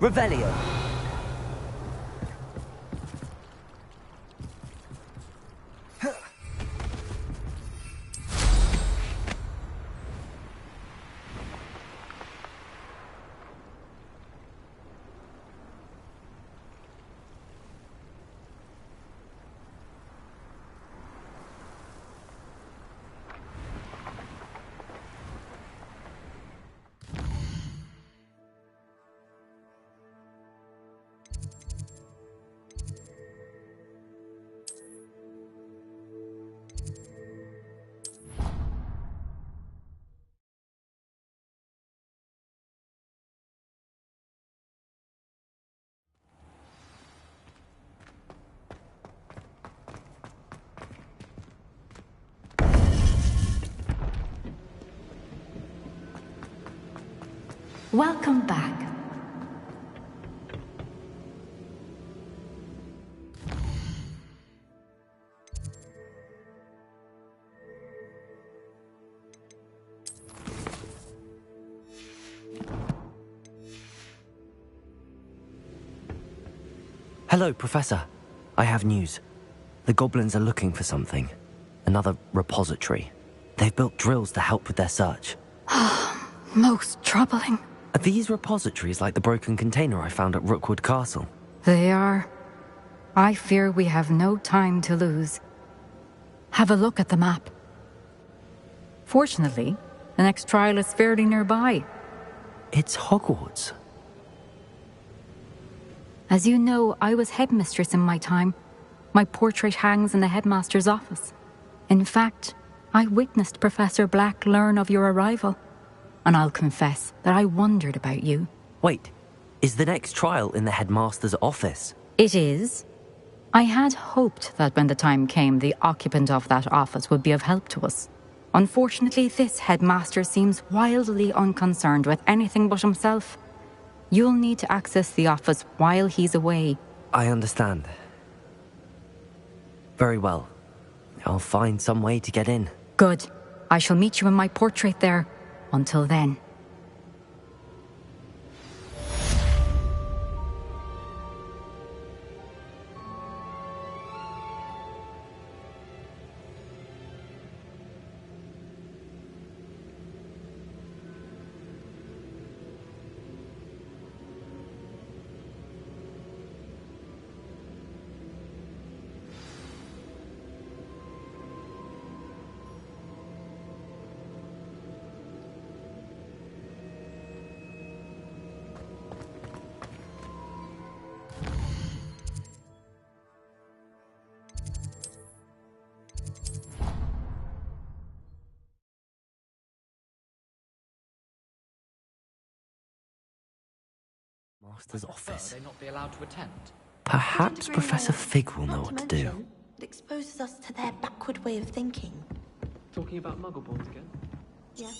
Revelio. Welcome back. Hello, Professor. I have news. The goblins are looking for something. Another repository. They've built drills to help with their search. Most troubling. Are these repositories like the broken container I found at Rookwood Castle? They are. I fear we have no time to lose. Have a look at the map. Fortunately, the next trial is fairly nearby. It's Hogwarts. As you know, I was headmistress in my time. My portrait hangs in the headmaster's office. In fact, I witnessed Professor Black learn of your arrival. And I'll confess that I wondered about you. Wait, is the next trial in the headmaster's office? It is. I had hoped that when the time came, the occupant of that office would be of help to us. Unfortunately, this headmaster seems wildly unconcerned with anything but himself. You'll need to access the office while he's away. I understand. Very well. I'll find some way to get in. Good. I shall meet you in my portrait there. Until then. Master's office. They not be allowed to attend? Perhaps Professor Fig will know what to do. It exposes us to their backward way of thinking. Talking about Muggleborns again? Yeah,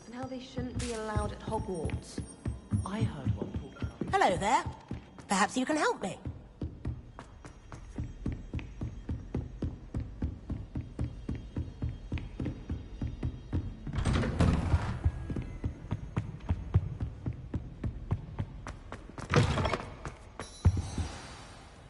and how they shouldn't be allowed at Hogwarts. I heard one talk about. Hello there. Perhaps you can help me.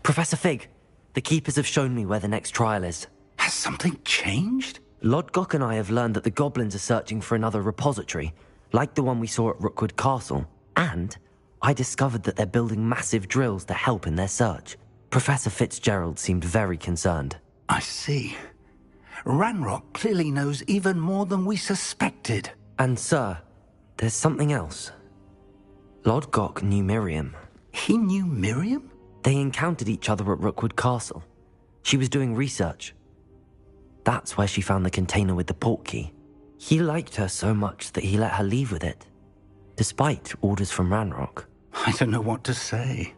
Professor Fig, the Keepers have shown me where the next trial is. Has something changed? Lodgok and I have learned that the goblins are searching for another repository, like the one we saw at Rookwood Castle. And I discovered that they're building massive drills to help in their search. Professor Fitzgerald seemed very concerned. I see. Ranrock clearly knows even more than we suspected. And sir, there's something else. Lodgok knew Miriam. He knew Miriam? They encountered each other at Rookwood Castle. She was doing research. That's where she found the container with the portkey. He liked her so much that he let her leave with it, despite orders from Ranrock. I don't know what to say.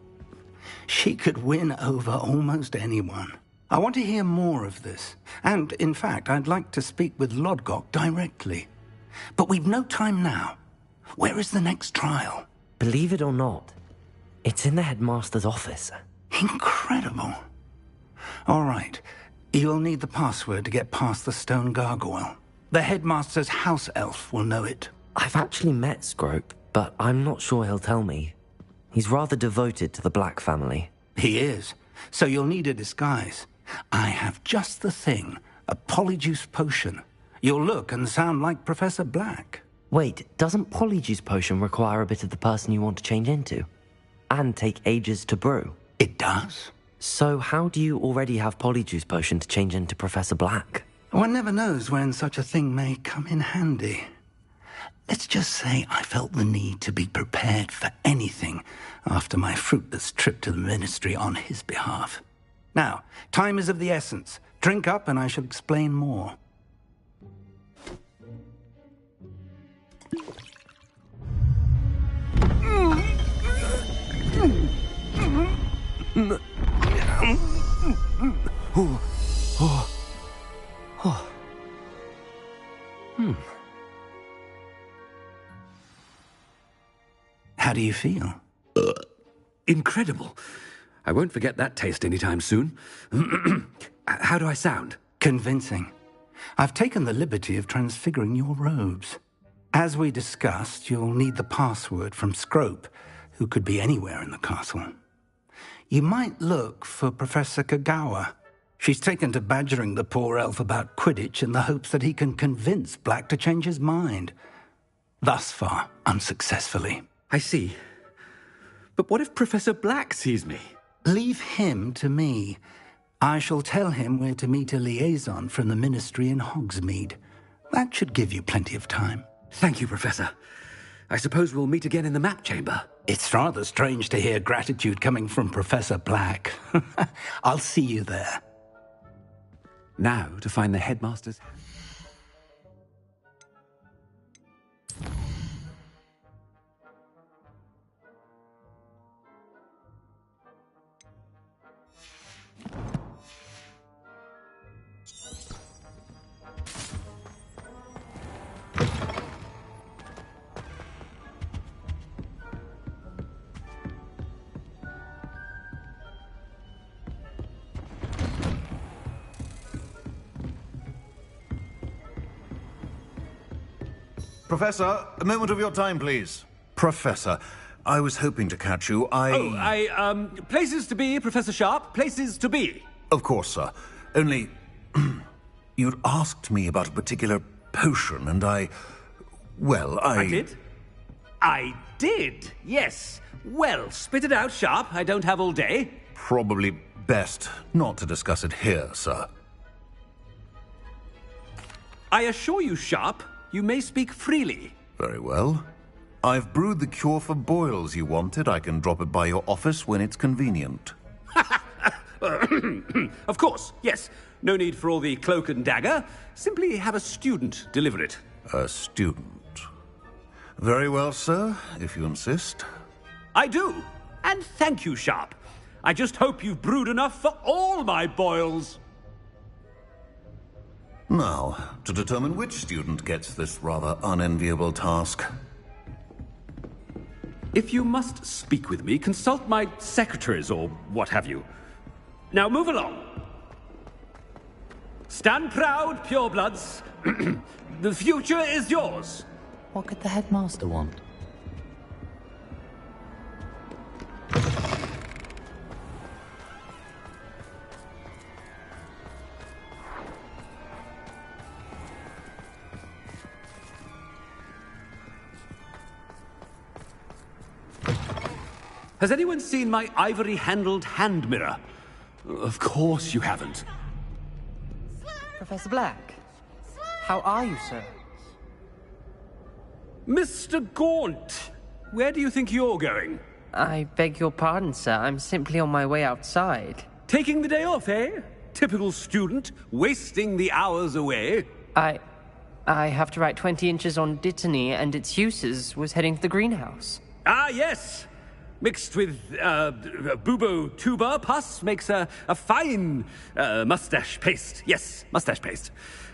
She could win over almost anyone. I want to hear more of this. And, in fact, I'd like to speak with Lodgok directly. But we've no time now. Where is the next trial? Believe it or not, it's in the headmaster's office. Incredible. All right. You'll need the password to get past the stone gargoyle. The headmaster's house elf will know it. I've actually met Scrope, but I'm not sure he'll tell me. He's rather devoted to the Black family. He is. So you'll need a disguise. I have just the thing. A polyjuice potion. You'll look and sound like Professor Black. Wait, doesn't Polyjuice Potion require a bit of the person you want to change into? And take ages to brew? It does? So how do you already have Polyjuice Potion to change into Professor Black? One never knows when such a thing may come in handy. Let's just say I felt the need to be prepared for anything after my fruitless trip to the Ministry on his behalf. Now, time is of the essence. Drink up and I shall explain more. How do you feel? Incredible. I won't forget that taste anytime soon. How do I sound? Convincing. I've taken the liberty of transfiguring your robes. As we discussed, you'll need the password from Scrope, who could be anywhere in the castle. You might look for Professor Kagawa. She's taken to badgering the poor elf about Quidditch in the hopes that he can convince Black to change his mind. Thus far, unsuccessfully. I see. But what if Professor Black sees me? Leave him to me. I shall tell him where to meet a liaison from the Ministry in Hogsmeade. That should give you plenty of time. Thank you, Professor. I suppose we'll meet again in the map chamber. It's rather strange to hear gratitude coming from Professor Black. I'll see you there. Now to find the headmaster's... Professor, a moment of your time, please. Professor, I was hoping to catch you. Places to be, Professor Sharp. Places to be. Of course, sir. Only... you'd asked me about a particular potion, and I did? I did, yes. Well, spit it out, Sharp. I don't have all day. Probably best not to discuss it here, sir. I assure you, Sharp, you may speak freely. Very well. I've brewed the cure for boils you wanted. I can drop it by your office when it's convenient. Of course, yes. No need for all the cloak and dagger. Simply have a student deliver it. A student. Very well, sir, if you insist. I do. And thank you, Sharp. I just hope you've brewed enough for all my boils. Now, to determine which student gets this rather unenviable task. If you must speak with me, consult my secretaries or what have you. Now move along. Stand proud, purebloods. The future is yours. What could the headmaster want? Has anyone seen my ivory-handled hand mirror? Of course you haven't. Professor Black, how are you, sir? Mr. Gaunt, where do you think you're going? I beg your pardon, sir. I'm simply on my way outside. Taking the day off, eh? Typical student, wasting the hours away. I have to write 20 inches on Dittany and its uses. Was heading to the greenhouse. Ah, yes. Mixed with bubo tuber pus makes a fine mustache paste. Yes, mustache paste.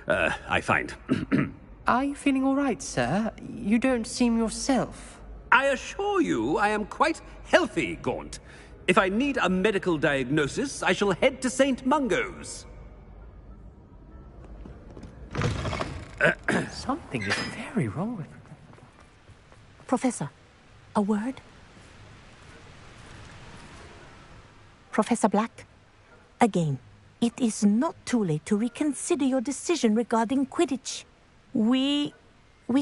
I find. Are you feeling all right, sir? You don't seem yourself. I assure you I am quite healthy, Gaunt. If I need a medical diagnosis, I shall head to St. Mungo's. Something is very wrong with... Professor, a word? Professor Black, again, it is not too late to reconsider your decision regarding Quidditch. We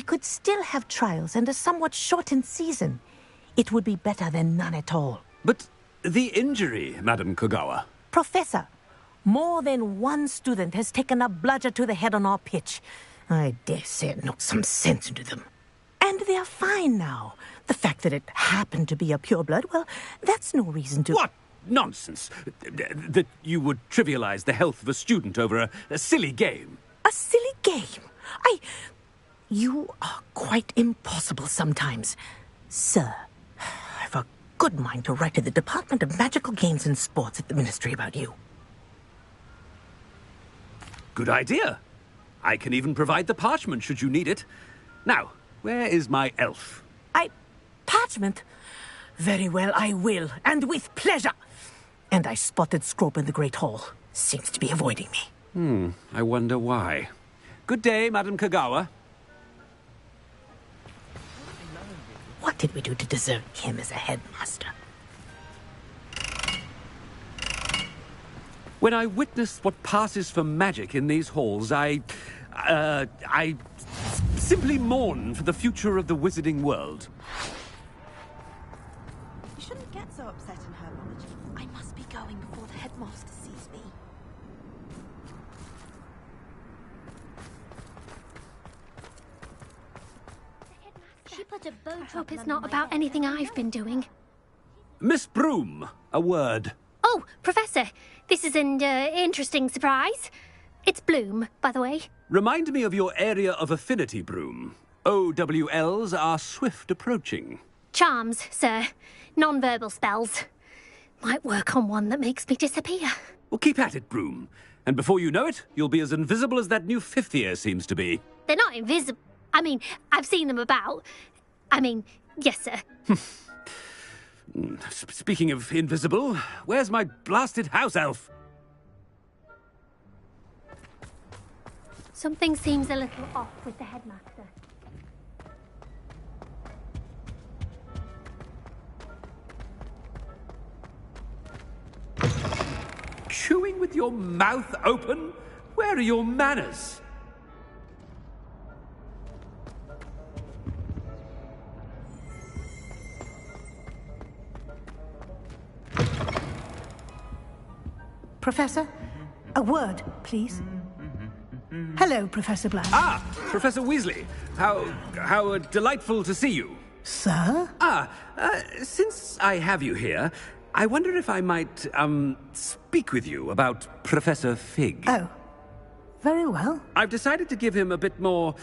could still have trials and a somewhat shortened season. It would be better than none at all. But the injury, Madam Kogawa. Professor, more than one student has taken a bludger to the head on our pitch. I dare say it knocked some sense into them. And they're fine now. The fact that it happened to be a pureblood, well, that's no reason to... What nonsense! That you would trivialize the health of a student over a silly game. A silly game? You are quite impossible sometimes. Sir, I've a good mind to write to the Department of Magical Games and Sports at the Ministry about you. Good idea. I can even provide the parchment should you need it. Now, where is my elf? Parchment? Very well, I will, and with pleasure. And I spotted Scrope in the Great Hall. Seems to be avoiding me. I wonder why. Good day, Madam Kogawa. What did we do to deserve him as a headmaster? When I witness what passes for magic in these halls, I simply mourn for the future of the wizarding world. You shouldn't get so upset in her knowledge. I must be going before the headmaster sees me. She put a boat. Hope it's not about anything I've been doing. Miss Broom, a word. Oh, Professor, this is an interesting surprise. It's Bloom, by the way. Remind me of your area of affinity, Broom. OWLs are swift approaching. Charms, sir. Non-verbal spells. Might work on one that makes me disappear. Well, keep at it, Broom. And before you know it, you'll be as invisible as that new fifth year seems to be. They're not invisible. I mean, I've seen them about. Yes, sir. Speaking of invisible, where's my blasted house elf? Something seems a little off with the headmaster. Chewing with your mouth open? Where are your manners? Professor, a word, please. Hello, Professor Black. Ah, Professor Weasley. How delightful to see you. Sir? Since I have you here, I wonder if I might, speak with you about Professor Fig. Oh, very well. I've decided to give him a bit more,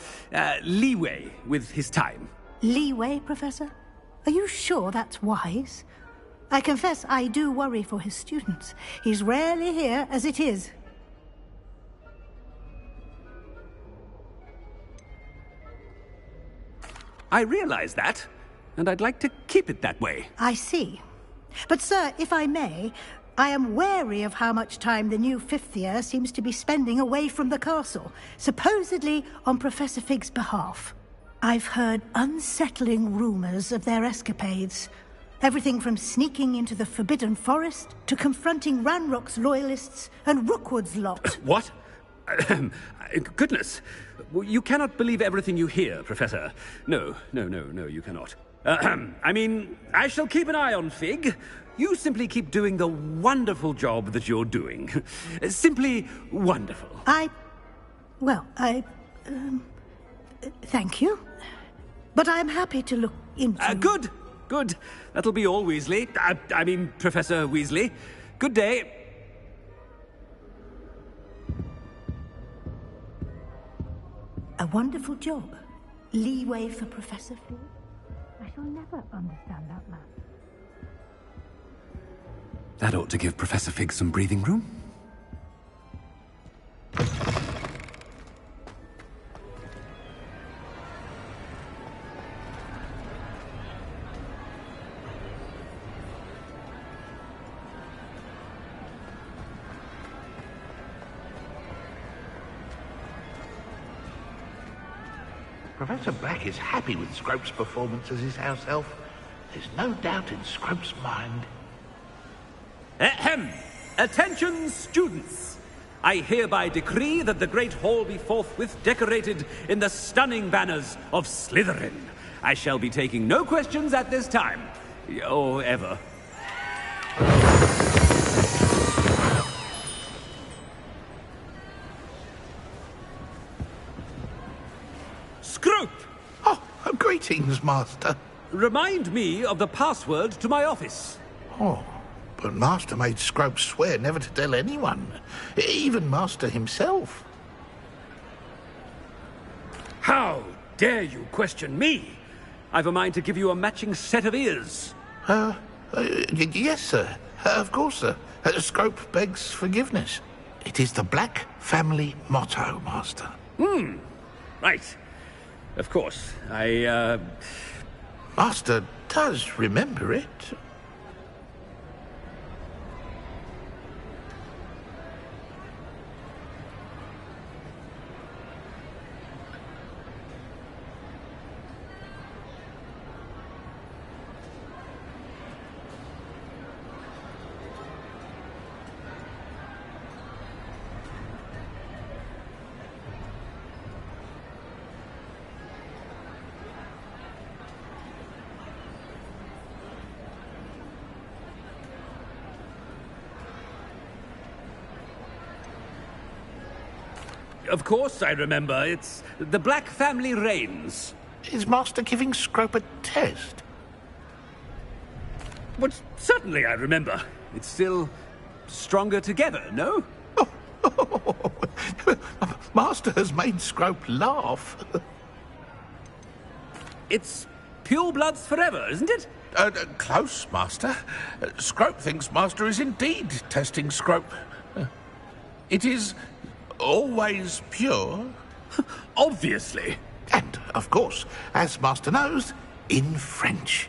leeway with his time. Leeway, Professor? Are you sure that's wise? I confess I do worry for his students. He's rarely here as it is. I realize that, and I'd like to keep it that way. I see. But, sir, if I may, I am wary of how much time the new fifth year seems to be spending away from the castle, supposedly on Professor Fig's behalf. I've heard unsettling rumors of their escapades. Everything from sneaking into the Forbidden Forest to confronting Ranrock's loyalists and Rookwood's lot. What? Goodness. You cannot believe everything you hear, Professor. No, you cannot. I shall keep an eye on Fig. You simply keep doing the wonderful job that you're doing. Simply wonderful. Thank you. But I'm happy to look into... Good. That'll be all, Weasley. Professor Weasley. Good day. A wonderful job. Leeway for Professor Fig. I shall never understand that man. That ought to give Professor Fig some breathing room. Professor Black is happy with Scrope's performance as his house elf. There's no doubt in Scrope's mind. Ahem! Attention, students! I hereby decree that the Great Hall be forthwith decorated in the stunning banners of Slytherin. I shall be taking no questions at this time. Or ever. Scrope! Oh, greetings, Master. Remind me of the password to my office. Oh, but Master made Scrope swear never to tell anyone, even Master himself. How dare you question me? I've a mind to give you a matching set of ears. Yes, sir. Of course, sir. Scrope begs forgiveness. It is the Black family motto, Master. Right. Of course. Master does remember it. Of course I remember. It's the Black family reigns. Is Master giving Scrope a test? But certainly I remember. It's still stronger together, no? Master has made Scrope laugh. It's pure bloods forever, isn't it? Close, Master. Scrope thinks Master is indeed testing Scrope. It is always pure. Obviously. And, of course, as Master knows, in French.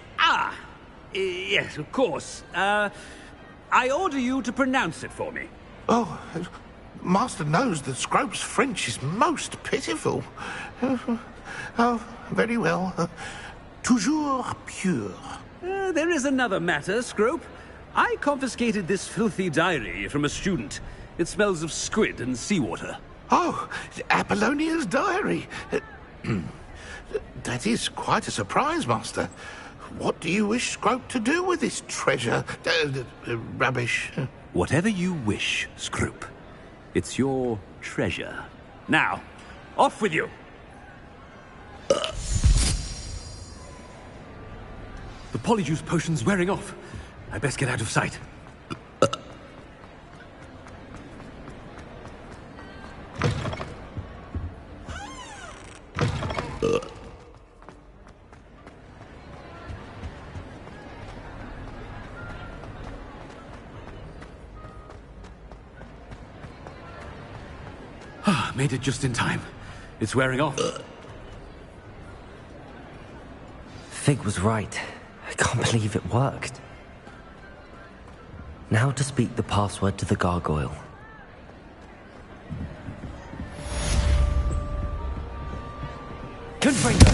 Yes, of course. I order you to pronounce it for me. Oh, Master knows that Scrope's French is most pitiful. Oh, very well. Toujours pure. There is another matter, Scrope. I confiscated this filthy diary from a student. It smells of squid and seawater. Oh, Apollonia's diary. That is quite a surprise, Master. What do you wish Scrope to do with this treasure? Rubbish. Whatever you wish, Scrope. It's your treasure. Now, off with you. The polyjuice potion's wearing off. I best get out of sight. Made it just in time. It's wearing off. Fig was right. I can't believe it worked. Now to speak the password to the gargoyle. Confringo!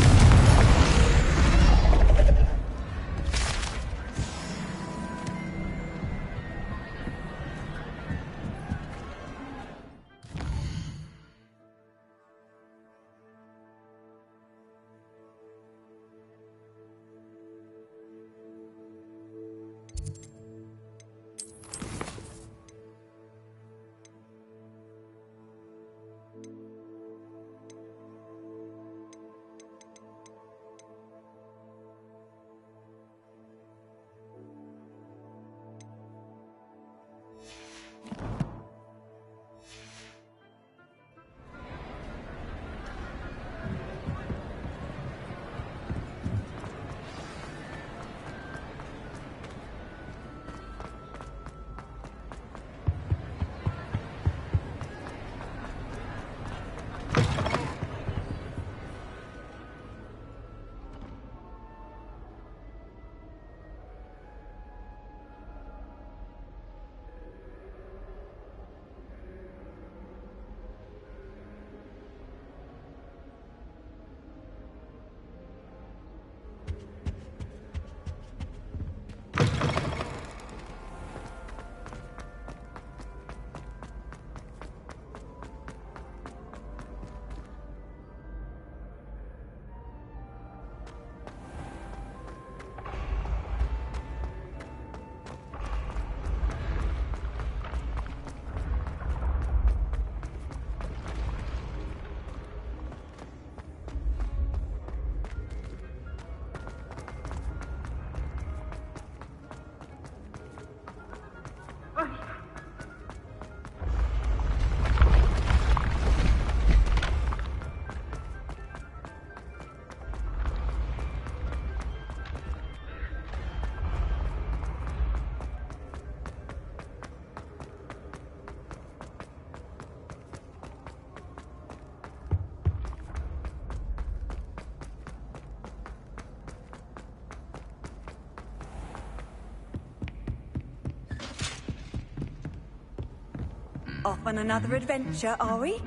Off on another adventure, are we?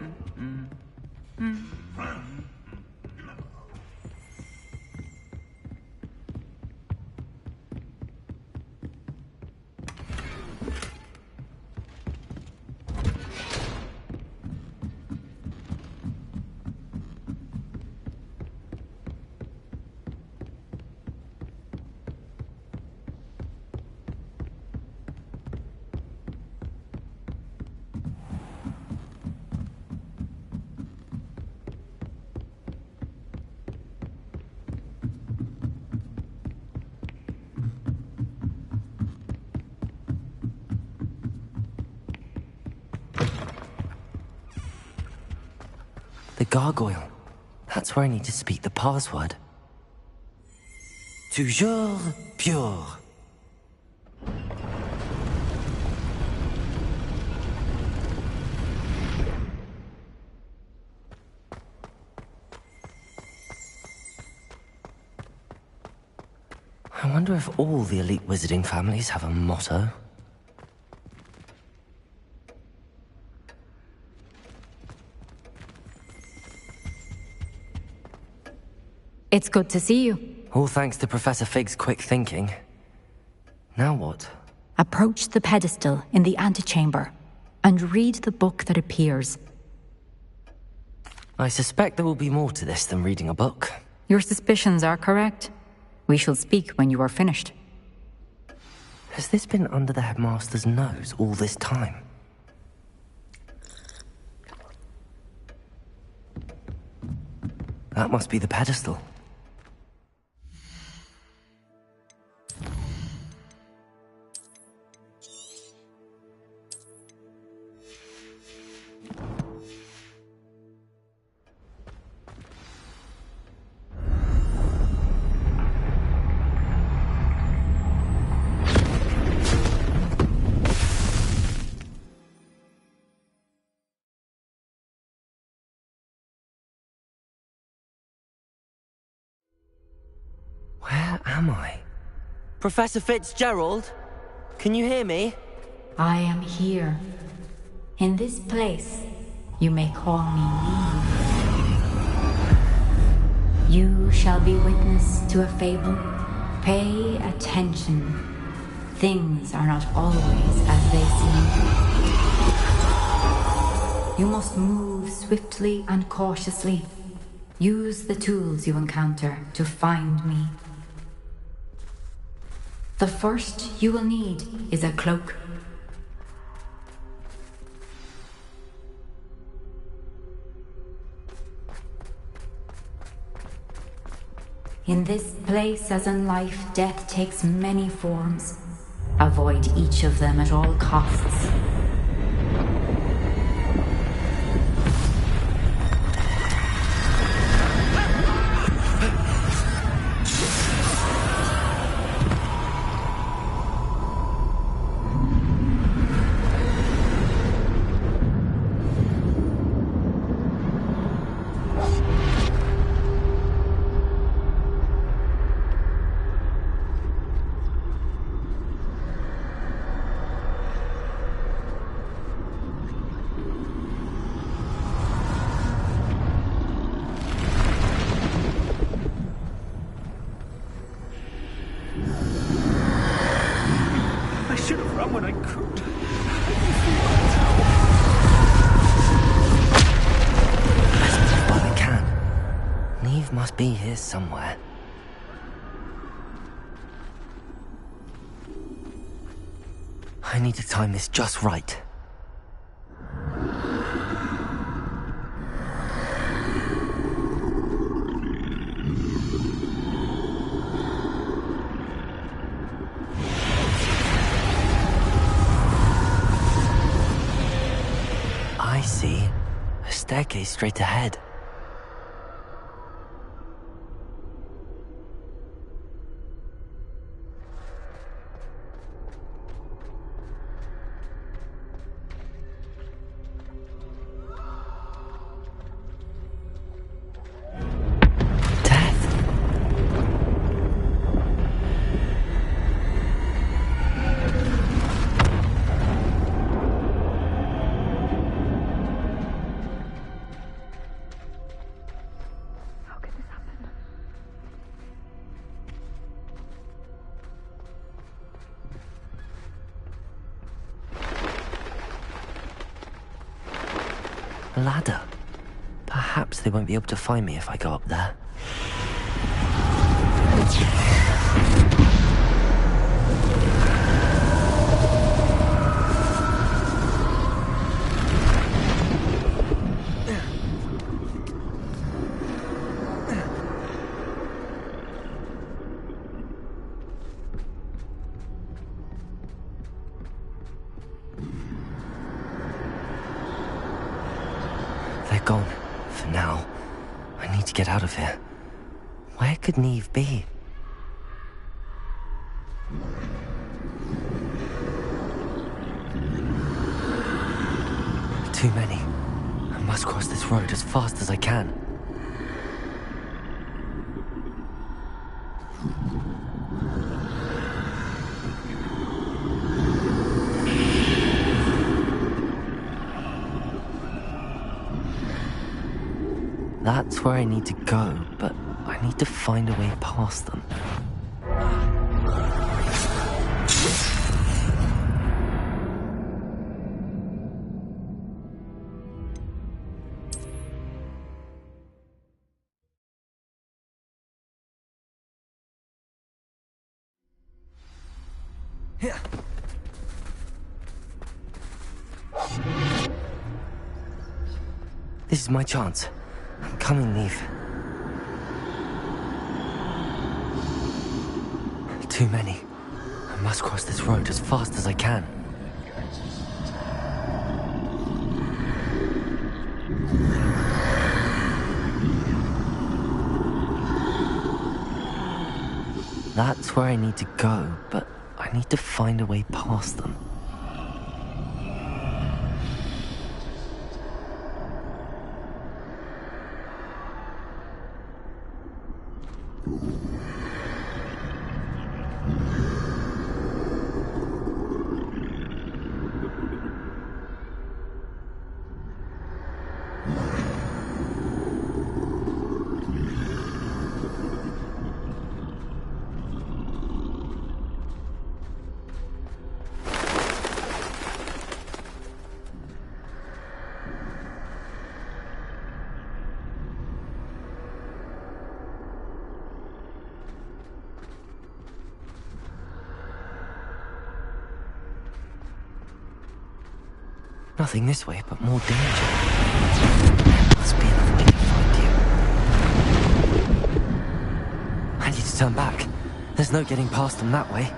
The gargoyle. That's where I need to speak the password. Toujours pure. I wonder if all the elite wizarding families have a motto. It's good to see you. All thanks to Professor Fig's quick thinking. Now what? Approach the pedestal in the antechamber and read the book that appears. I suspect there will be more to this than reading a book. Your suspicions are correct. We shall speak when you are finished. Has this been under the headmaster's nose all this time? That must be the pedestal. Where am I? Professor Fitzgerald? Can you hear me? I am here. In this place, you may call me Eve. You shall be witness to a fable. Pay attention. Things are not always as they seem. You must move swiftly and cautiously. Use the tools you encounter to find me. The first you will need is a cloak. In this place, as in life, death takes many forms. Avoid each of them at all costs. Must be here somewhere. I need to time this just right. I see. A staircase straight ahead. A ladder. Perhaps they won't be able to find me if I go up there. They're gone. For now. I need to get out of here. Where could Neve be? Too many. I must cross this road as fast as I can. That's where I need to go, but I need to find a way past them. This is my chance. I'm coming, Neve. Too many. I must cross this road as fast as I can. That's where I need to go, but I need to find a way past them. Nothing this way, but more danger. There must be another way to find you. I need to turn back. There's no getting past them that way.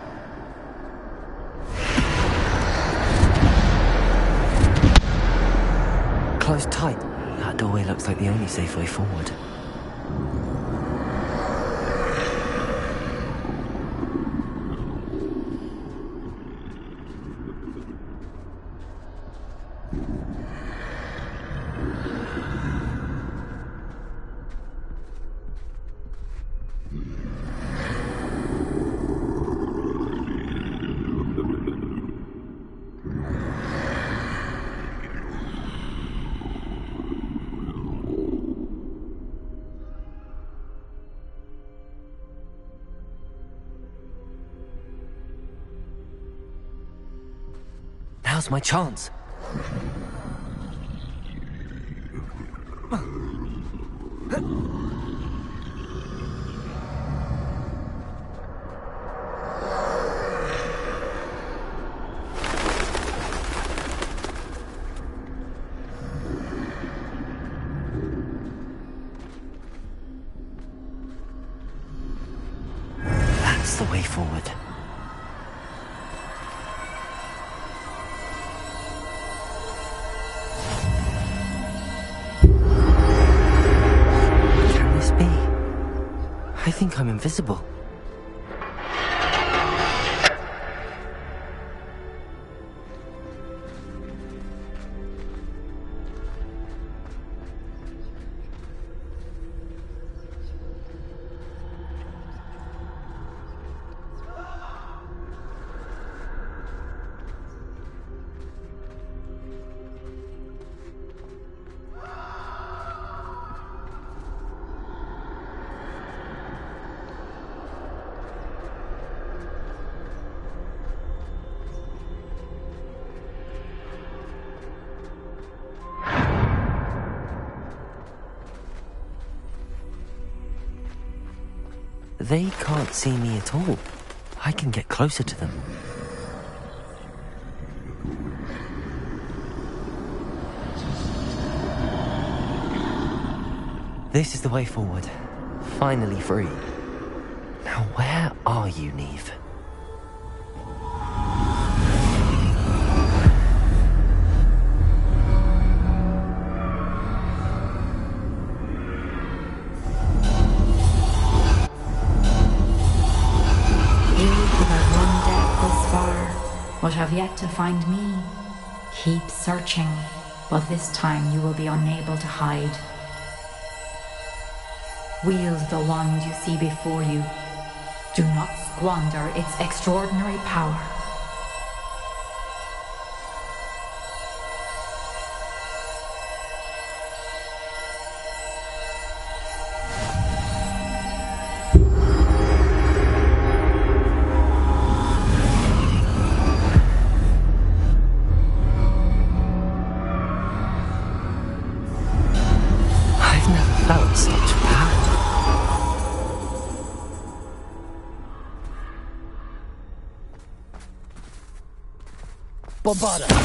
Close tight. That doorway looks like the only safe way forward. Now's my chance. That's the way forward. I think I'm invisible. they can't see me at all. I can get closer to them. This is the way forward. Finally free. Now where are you, Neve? But have yet to find me. Keep searching, but this time you will be unable to hide. Wield the wand you see before you. Do not squander its extraordinary power. Bombarda!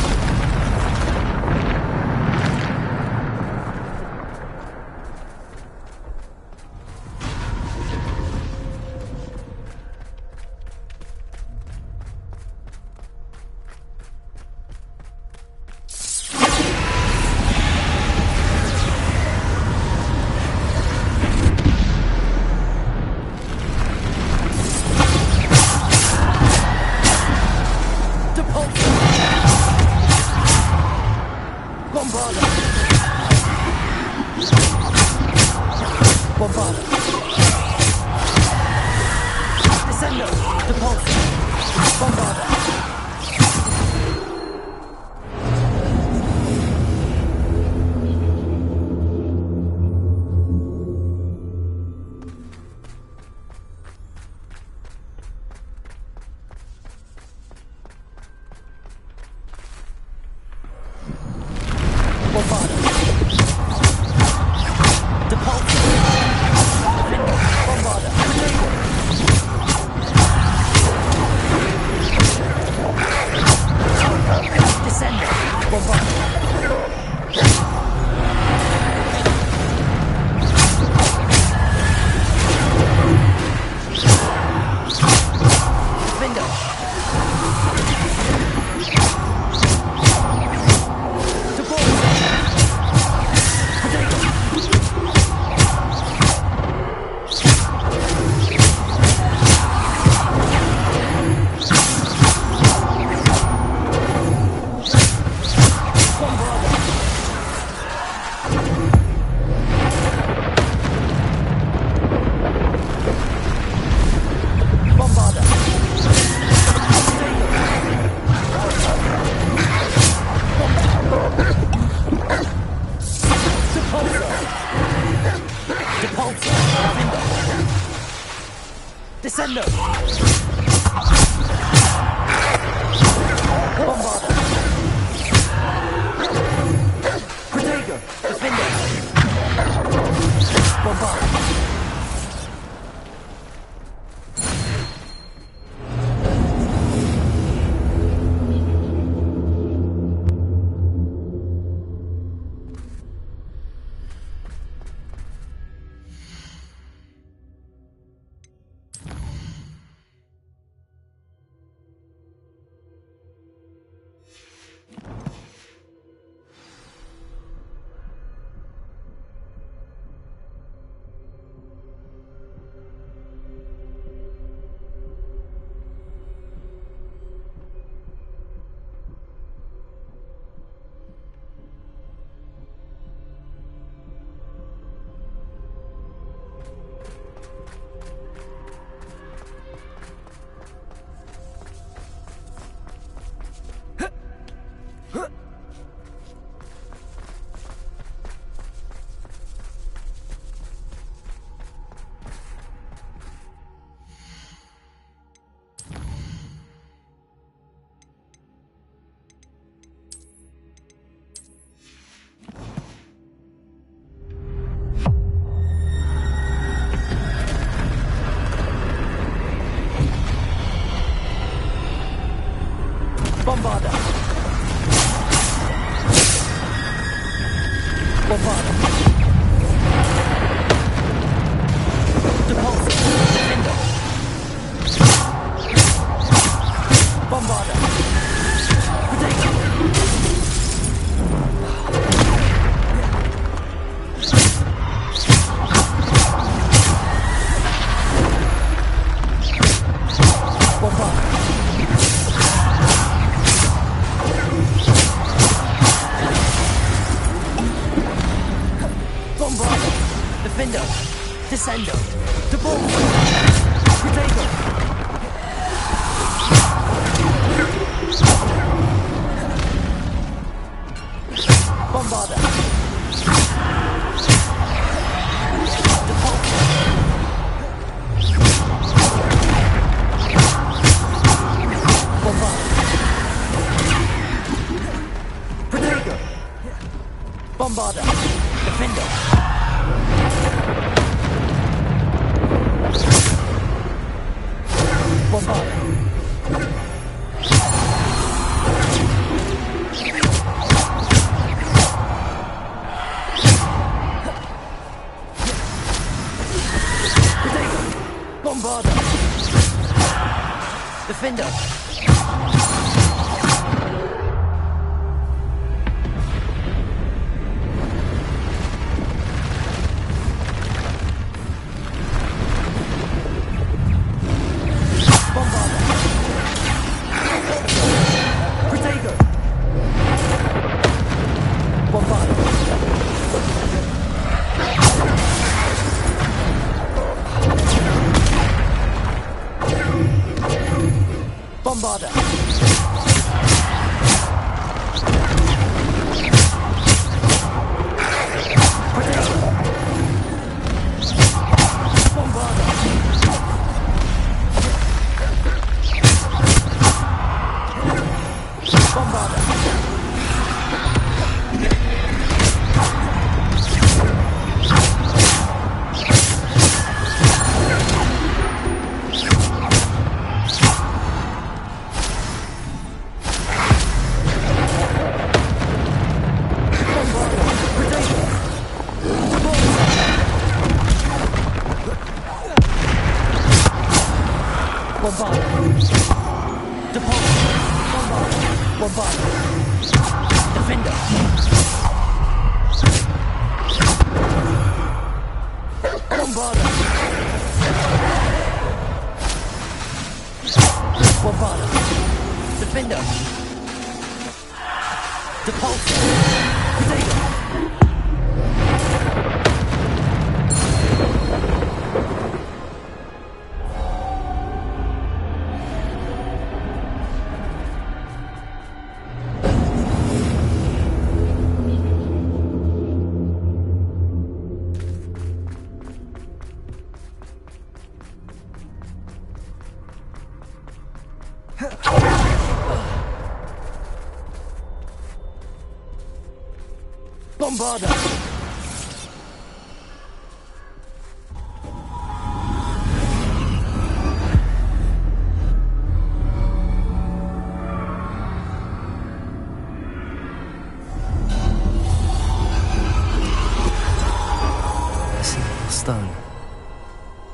Stone.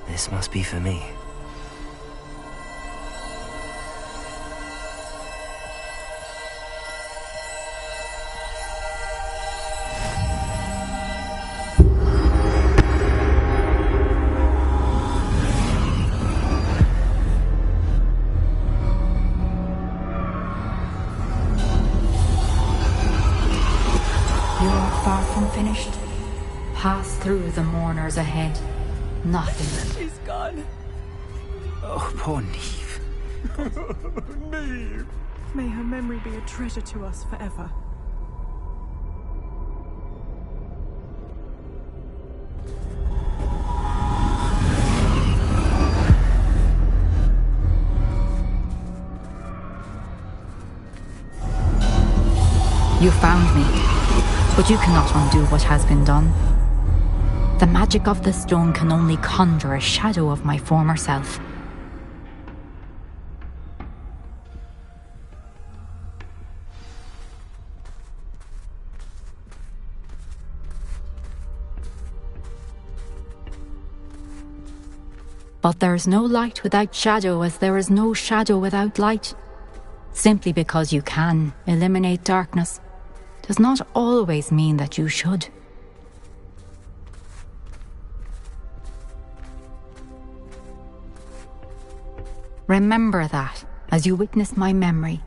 This must be for me. You're far from finished. Pass through the mourners ahead. Nothing. She's gone. Oh, poor Neve. Neve. May her memory be a treasure to us forever. You found me, but you cannot undo what has been done. The magic of the stone can only conjure a shadow of my former self. But there is no light without shadow, as there is no shadow without light. Simply because you can eliminate darkness does not always mean that you should. Remember that as you witness my memory.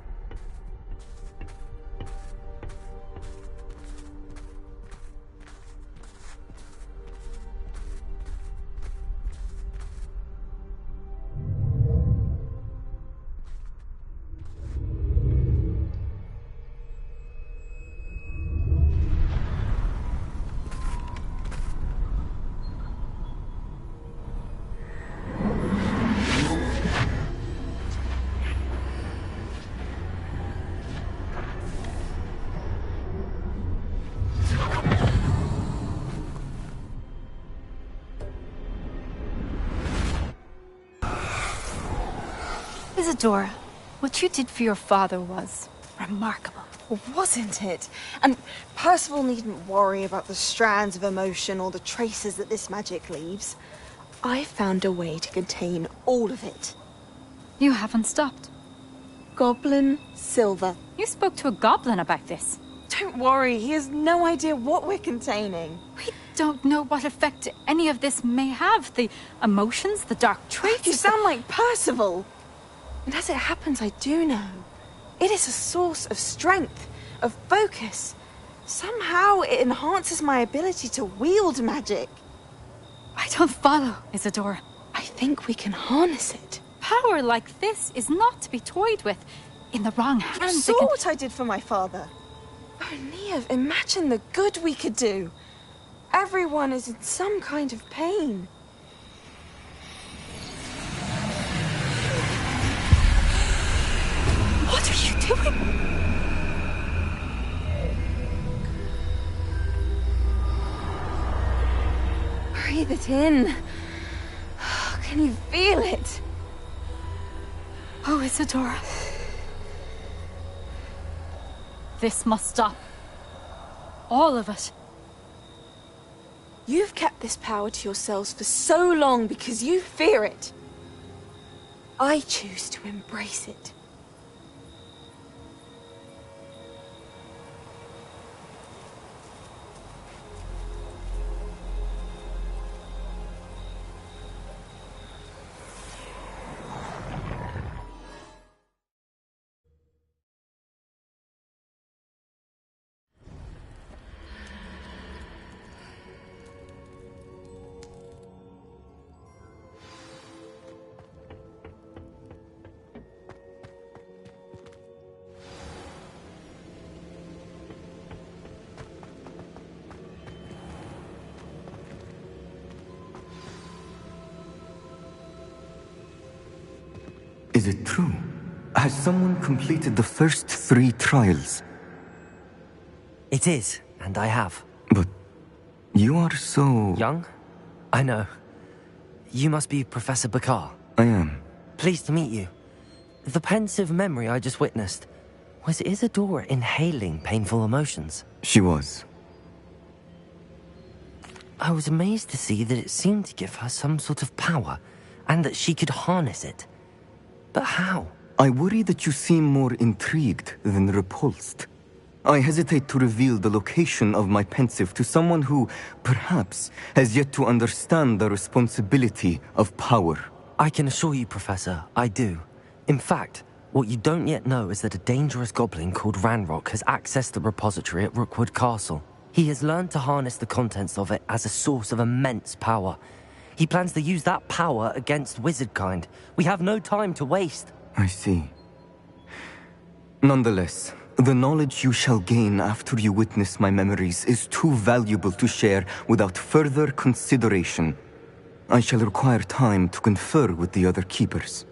Isadora, what you did for your father was remarkable. Wasn't it? And Percival needn't worry about the strands of emotion or the traces that this magic leaves. I found a way to contain all of it. You haven't stopped. Goblin Silver. You spoke to a goblin about this. Don't worry, he has no idea what we're containing. We don't know what effect any of this may have. The emotions, the dark traits. You sound like Percival. And as it happens, I do know. It is a source of strength, of focus. Somehow it enhances my ability to wield magic. I don't follow, Isadora. I think we can harness it. Power like this is not to be toyed with. In the wrong hands, You saw what I did for my father. Oh, Neve, imagine the good we could do. Everyone is in some kind of pain. What are you doing? Breathe it in. Can you feel it? Oh, Isadora. This must stop. All of it. You've kept this power to yourselves for so long because you fear it. I choose to embrace it. Is it true? Has someone completed the first 3 trials? It is, and I have. But you are so... Young? I know. You must be Professor Bakar. I am. Pleased to meet you. The pensive memory I just witnessed, was Isadora inhaling painful emotions? She was. I was amazed to see that it seemed to give her some sort of power, and that she could harness it. But how? I worry that you seem more intrigued than repulsed. I hesitate to reveal the location of my pensive to someone who, perhaps, has yet to understand the responsibility of power. I can assure you, Professor, I do. In fact, what you don't yet know is that a dangerous goblin called Ranrock has accessed the repository at Rookwood Castle. He has learned to harness the contents of it as a source of immense power. He plans to use that power against wizardkind. We have no time to waste. I see. Nonetheless, the knowledge you shall gain after you witness my memories is too valuable to share without further consideration. I shall require time to confer with the other keepers.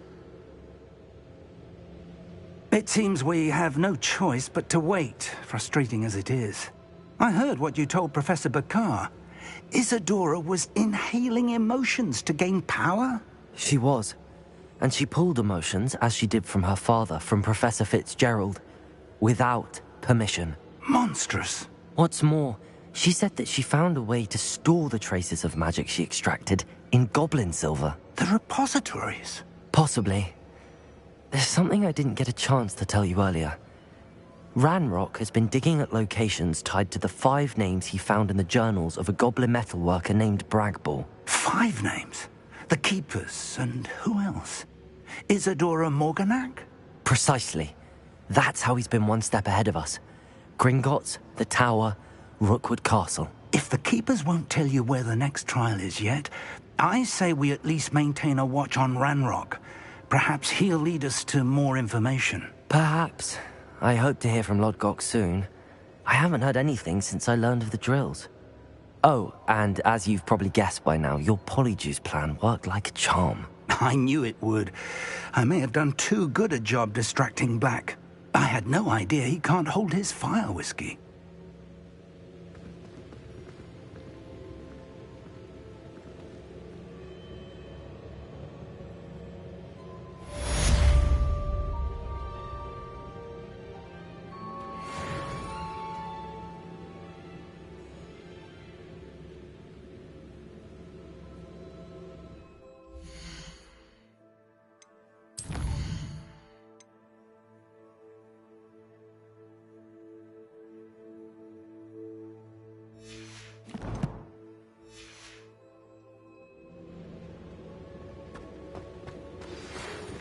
It seems we have no choice but to wait, frustrating as it is. I heard what you told Professor Bakar. Isadora was inhaling emotions to gain power? She was. And she pulled emotions, as she did from her father, from Professor Fitzgerald, without permission. Monstrous. What's more, She said that she found a way to store the traces of magic she extracted in goblin silver. The repositories? Possibly. There's something I didn't get a chance to tell you earlier. Ranrock has been digging at locations tied to the 5 names he found in the journals of a goblin metalworker named Bragball. 5 names? The Keepers, and who else? Isadora Morganac? Precisely. That's how he's been one step ahead of us. Gringotts, the Tower, Rookwood Castle. If the Keepers won't tell you where the next trial is yet, I say we at least maintain a watch on Ranrock. Perhaps he'll lead us to more information. Perhaps. I hope to hear from Lodgok soon. I haven't heard anything since I learned of the drills. Oh, and as you've probably guessed by now, your Polyjuice plan worked like a charm. I knew it would. I may have done too good a job distracting Black. I had no idea he can't hold his fire whiskey.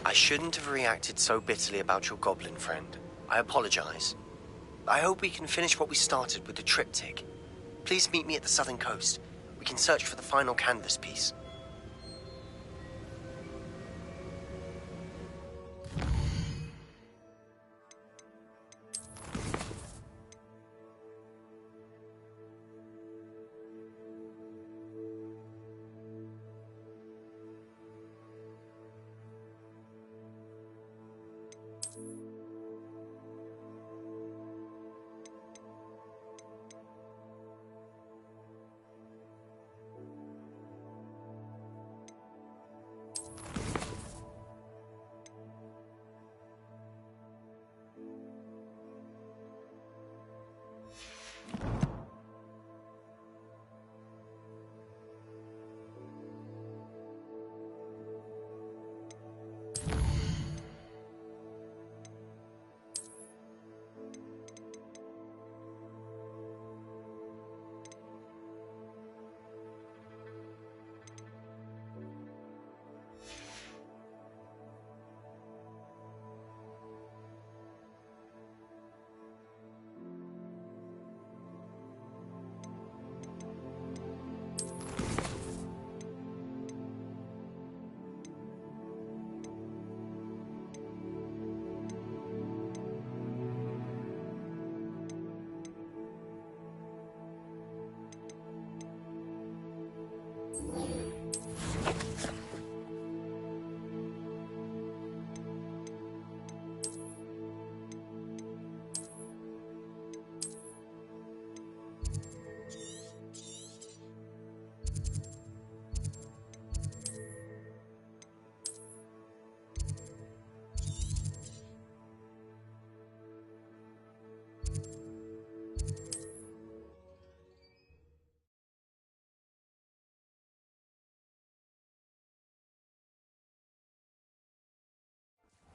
I shouldn't have reacted so bitterly about your goblin friend. I apologize. I hope we can finish what we started with the triptych. Please meet me at the southern coast. We can search for the final canvas piece.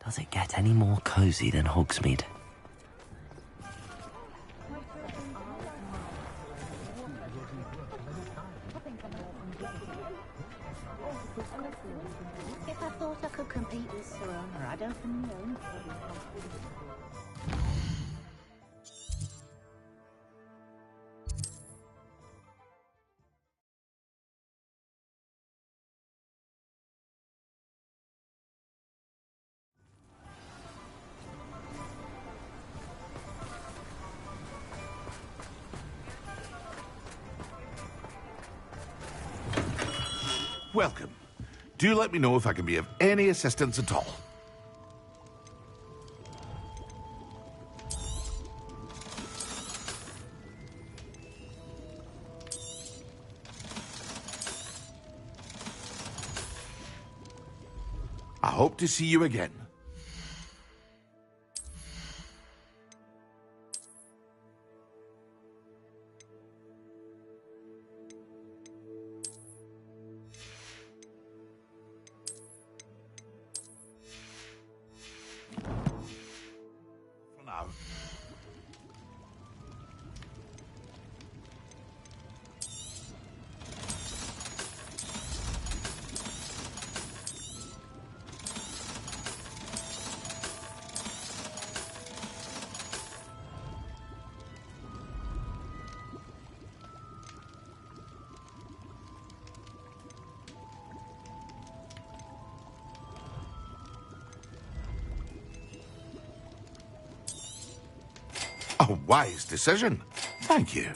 Does it get any more cozy than Hogsmeade? If I thought I could compete with Sir Honor, I'd open my own. Welcome. Do let me know if I can be of any assistance at all. I hope to see you again. A wise decision. Thank you.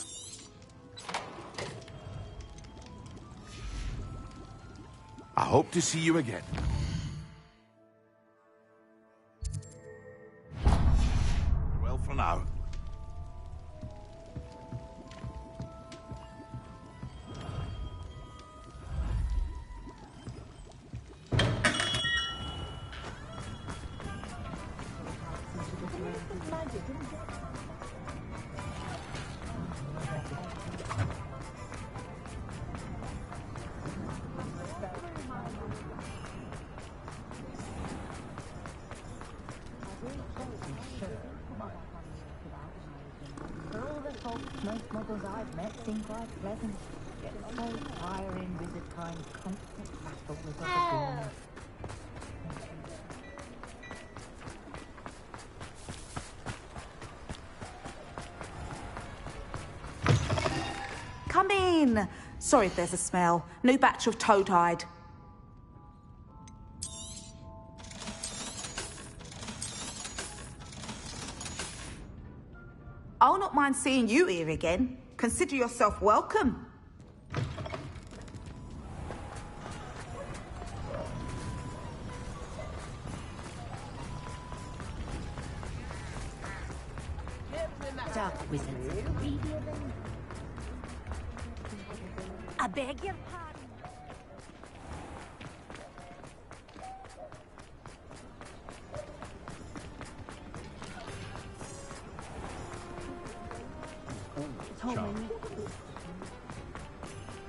I hope to see you again. Well, for now. Most muggles I've met seem quite pleasant. Get so tiring visit time, constant battle with other goons. Come in. Sorry if there's a smell. New batch of toad-hide. I'll not mind seeing you here again. Consider yourself welcome. Dark wizards. I beg your pardon.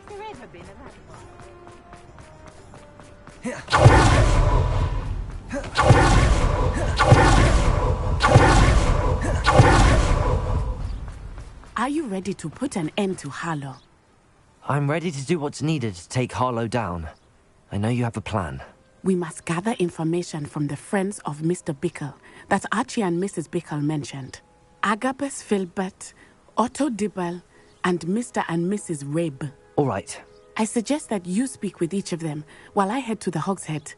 Has there ever been a Are you ready to put an end to Harlow? I'm ready to do what's needed to take Harlow down. I know you have a plan. We must gather information from the friends of Mr. Bickle that Archie and Mrs. Bickle mentioned. Agabus Filbert, Otto Dibble, and Mr. and Mrs. Rabe. All right. I suggest that you speak with each of them while I head to the Hogshead.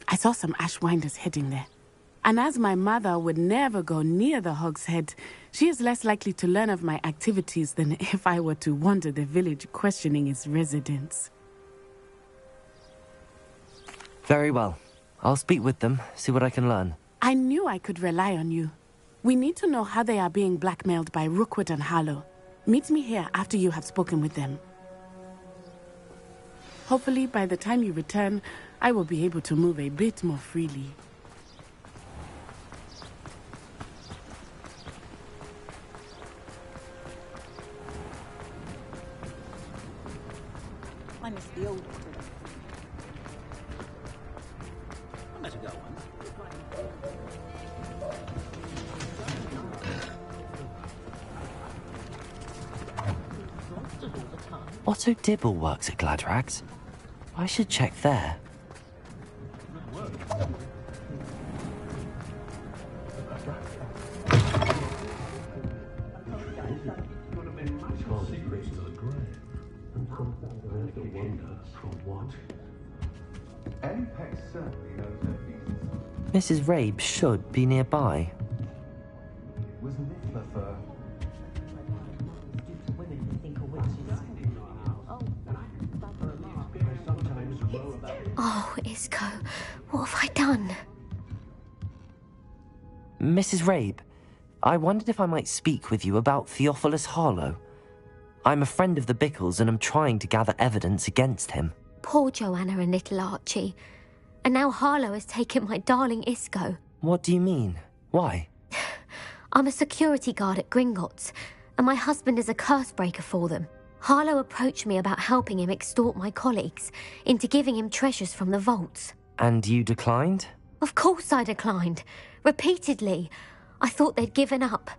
I saw some Ashwinders heading there. And as my mother would never go near the Hogshead, she is less likely to learn of my activities than if I were to wander the village questioning its residents. Very well. I'll speak with them, see what I can learn. I knew I could rely on you. We need to know how they are being blackmailed by Rookwood and Harlow. Meet me here after you have spoken with them. Hopefully, by the time you return, I will be able to move a bit more freely. I miss the old one. I met a girl once. Otto Dibble works at Gladrags. I should check there. Mrs. Rabe should be nearby. Oh, Isco, what have I done? Mrs. Rabe, I wondered if I might speak with you about Theophilus Harlow. I'm a friend of the Bickles and I'm trying to gather evidence against him. Poor Joanna and little Archie. And now Harlow has taken my darling Isco. What do you mean? Why? I'm a security guard at Gringotts, and my husband is a curse breaker for them. Harlow approached me about helping him extort my colleagues into giving him treasures from the vaults. And you declined? Of course I declined. Repeatedly. I thought they'd given up,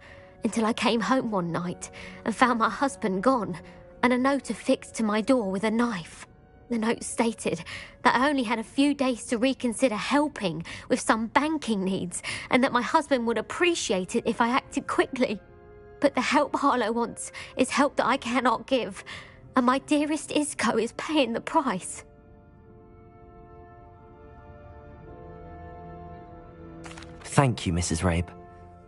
until I came home one night and found my husband gone, and a note affixed to my door with a knife. The note stated that I only had a few days to reconsider helping with some banking needs, and that my husband would appreciate it if I acted quickly. But the help Harlow wants is help that I cannot give, and my dearest Isco is paying the price. Thank you, Mrs. Rabe.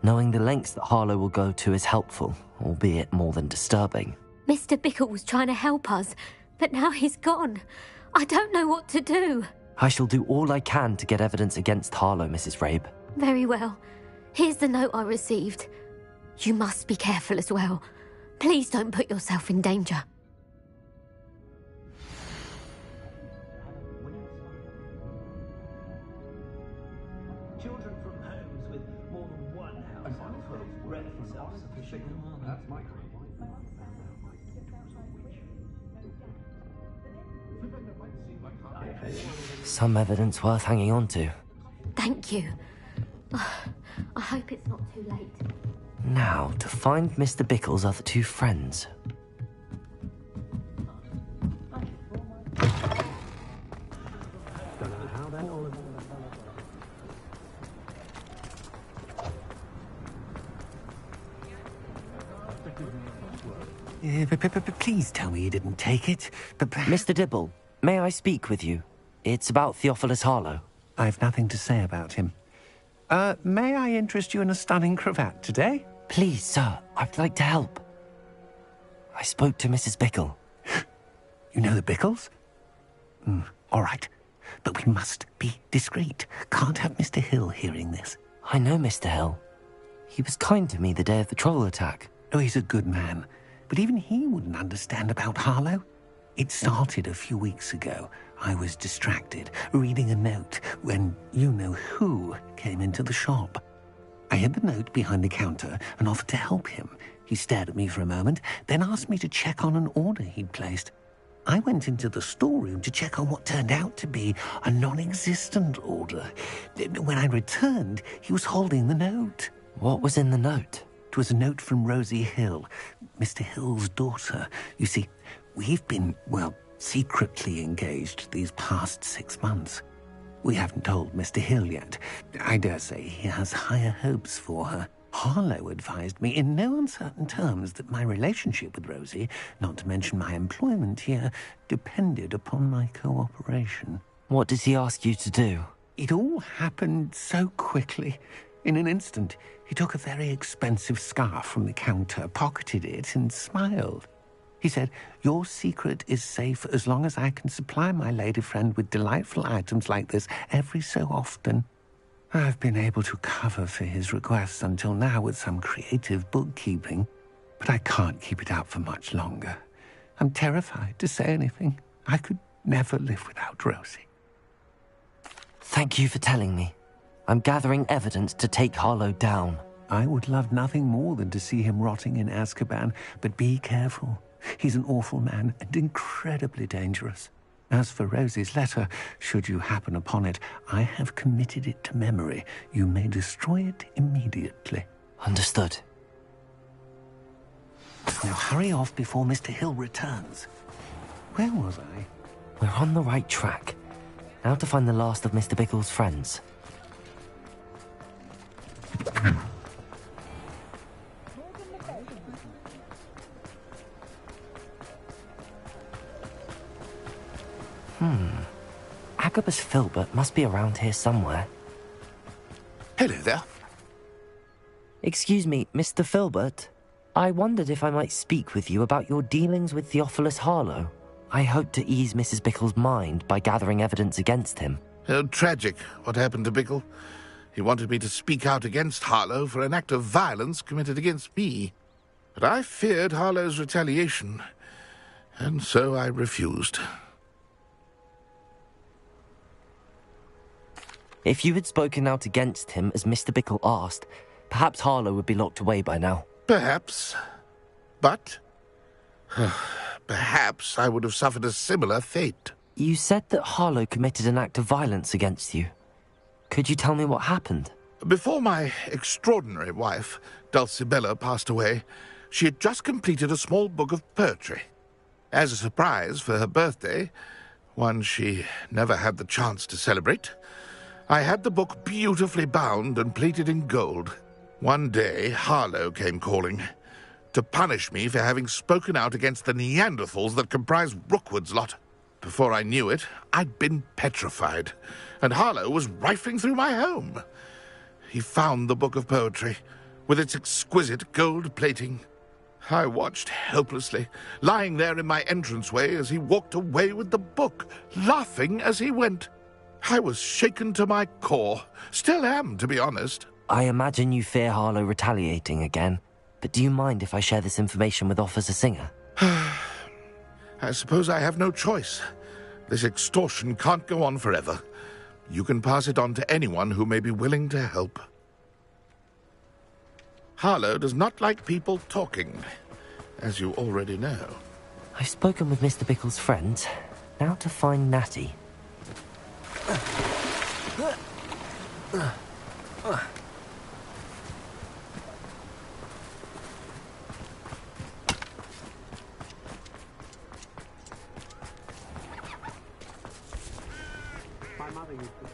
Knowing the lengths that Harlow will go to is helpful, albeit more than disturbing. Mr. Bickle was trying to help us, but now he's gone. I don't know what to do. I shall do all I can to get evidence against Harlow, Mrs. Rabe. Very well. Here's the note I received. You must be careful as well. Please don't put yourself in danger. Children from homes with more than one household are rarely self-sufficient. That's my Some evidence worth hanging on to. Thank you. I hope it's not too late. Now, to find Mr. Bickle's other two friends. Please tell me you didn't take it. Mr. Dibble, may I speak with you? It's about Theophilus Harlow. I've nothing to say about him. May I interest you in a stunning cravat today? Please, sir, I'd like to help. I spoke to Mrs. Bickle. You know the Bickles? All right. But we must be discreet. Can't have Mr. Hill hearing this. I know Mr. Hill. He was kind to me the day of the troll attack. Oh, he's a good man. But even he wouldn't understand about Harlow. It started a few weeks ago. I was distracted, reading a note, when you-know-who came into the shop. I hid the note behind the counter and offered to help him. He stared at me for a moment, then asked me to check on an order he'd placed. I went into the storeroom to check on what turned out to be a non-existent order. When I returned, he was holding the note. What was in the note? It was a note from Rosie Hill, Mr. Hill's daughter. You see, we've been, secretly engaged these past 6 months. We haven't told Mr. Hill yet. I dare say he has higher hopes for her. Harlow advised me in no uncertain terms that my relationship with Rosie, not to mention my employment here, depended upon my cooperation. What does he ask you to do? It all happened so quickly. In an instant, he took a very expensive scarf from the counter, pocketed it, and smiled. He said, "Your secret is safe as long as I can supply my lady friend with delightful items like this every so often." I've been able to cover for his requests until now with some creative bookkeeping, but I can't keep it out for much longer. I'm terrified to say anything. I could never live without Rosie. Thank you for telling me. I'm gathering evidence to take Harlow down. I would love nothing more than to see him rotting in Azkaban, but be careful. He's an awful man and incredibly dangerous. As for Rosie's letter, should you happen upon it, I have committed it to memory. You may destroy it immediately. Understood. Now hurry off before Mr. Hill returns. Where was I? We're on the right track. Now to find the last of Mr. Bickle's friends. Agabus Filbert must be around here somewhere. Hello there. Excuse me, Mr. Filbert. I wondered if I might speak with you about your dealings with Theophilus Harlow. I hope to ease Mrs. Bickle's mind by gathering evidence against him. Tragic, what happened to Bickle. He wanted me to speak out against Harlow for an act of violence committed against me. But I feared Harlow's retaliation, and so I refused. If you had spoken out against him as Mr. Bickle asked, perhaps Harlow would be locked away by now. Perhaps. But perhaps I would have suffered a similar fate. You said that Harlow committed an act of violence against you. Could you tell me what happened? Before my extraordinary wife, Dulcibella, passed away, she had just completed a small book of poetry. As a surprise for her birthday, one she never had the chance to celebrate, I had the book beautifully bound and plated in gold. One day, Harlow came calling to punish me for having spoken out against the Neanderthals that comprise Rookwood's lot. Before I knew it, I'd been petrified, and Harlow was rifling through my home. He found the book of poetry, with its exquisite gold plating. I watched helplessly, lying there in my entranceway as he walked away with the book, laughing as he went. I was shaken to my core. Still am, to be honest. I imagine you fear Harlow retaliating again, but do you mind if I share this information with Officer Singer? I suppose I have no choice. This extortion can't go on forever. You can pass it on to anyone who may be willing to help. Harlow does not like people talking, as you already know. I've spoken with Mr. Bickle's friends. Now to find Natty. My mother used to say.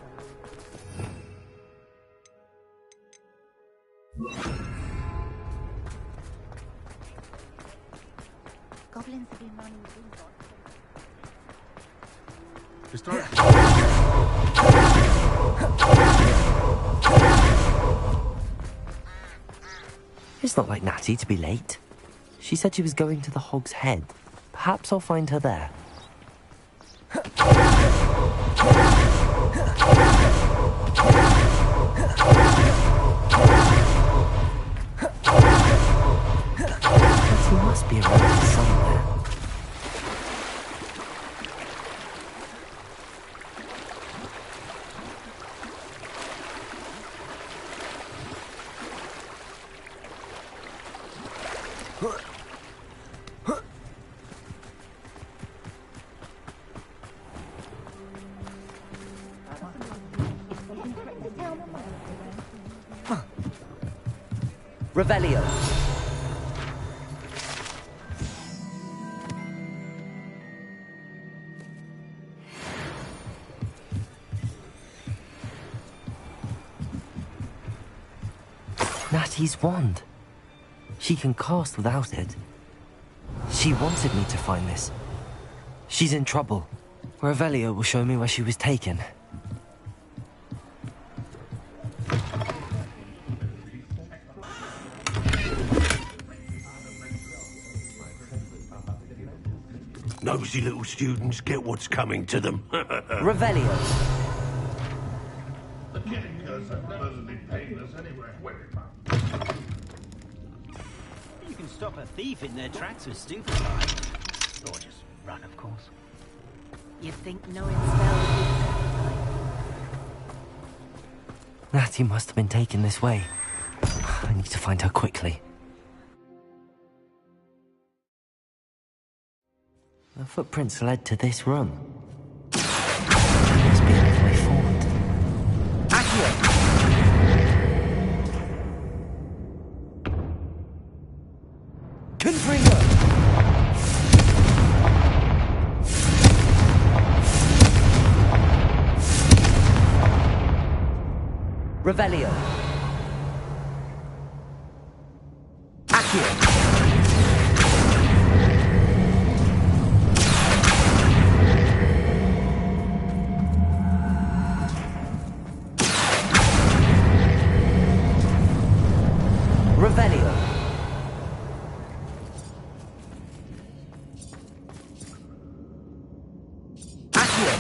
Goblins have been running It's not like Natty to be late. She said she was going to the Hog's Head. Perhaps I'll find her there. Natty must be around here somewhere. Revelio. Natty's wand. She can cast without it. She wanted me to find this. She's in trouble. Revelio will show me where she was taken. Nosy little students get what's coming to them. Revelio. You can stop a thief in their tracks with stupid lies. Or just run, of course. You'd think knowing spell would be Natty must have been taken this way. I need to find her quickly. The footprints led to this room. There must be another way forward. Accio! Confringo! Revelio. Accio. Revelio. Accio.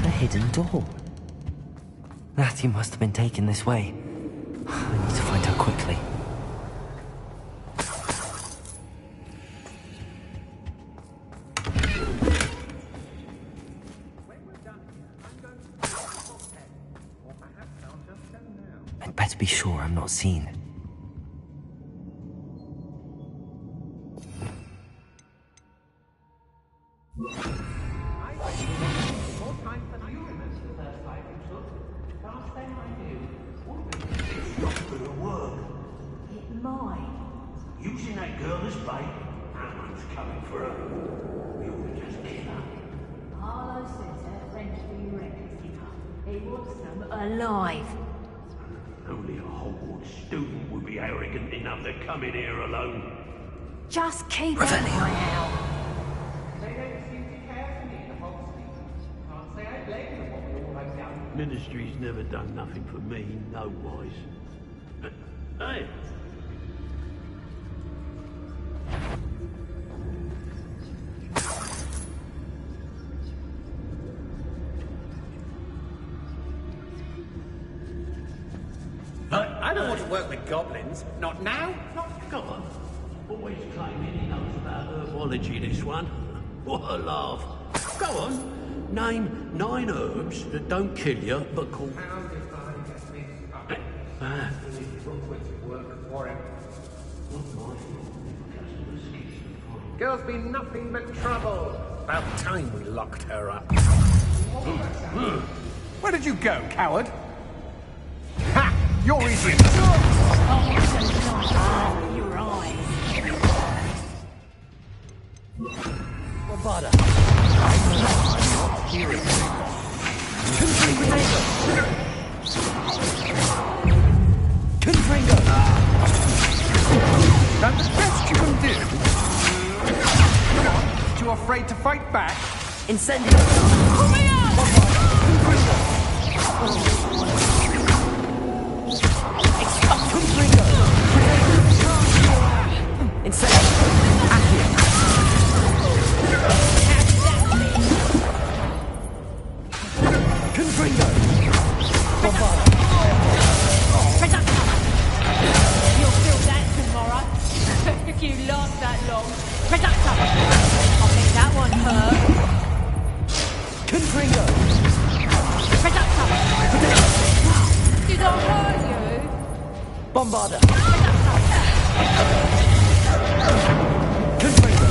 A hidden door. Natty must have been taken this way. I need to find her quickly. I'd better be sure I'm not seen. Using that girl as bait, Hammond's coming for her. We ought to just kill her. Harlow says her friends for your executor. He wants them alive. Only a Hogwarts student would be arrogant enough to come in here alone. Just keep an eye out. They don't seem to care for me, the Hogsmeade. Can't say I blame them what we all hope down Ministry's never done nothing for me, no wise. Hey! I don't want to work with goblins. Not now. Come on. Always claiming he knows about herbology, this one. What a laugh. Go on. Name 9 herbs that don't kill you, but call... Girl's been nothing but trouble. About time we locked her up. Where did you go, coward? Ha! You're easy. Your eyes. Barbada. Confringo. That's the best you can do. Come on, too afraid to fight back? Incendio. Confringo. Incendio. Accio. Confringo. Bombada. You'll feel that tomorrow. If you last that long. Reductor! I think that one hurt. Confringo. Reductor! Did I hurt you? Bombada. Confringo.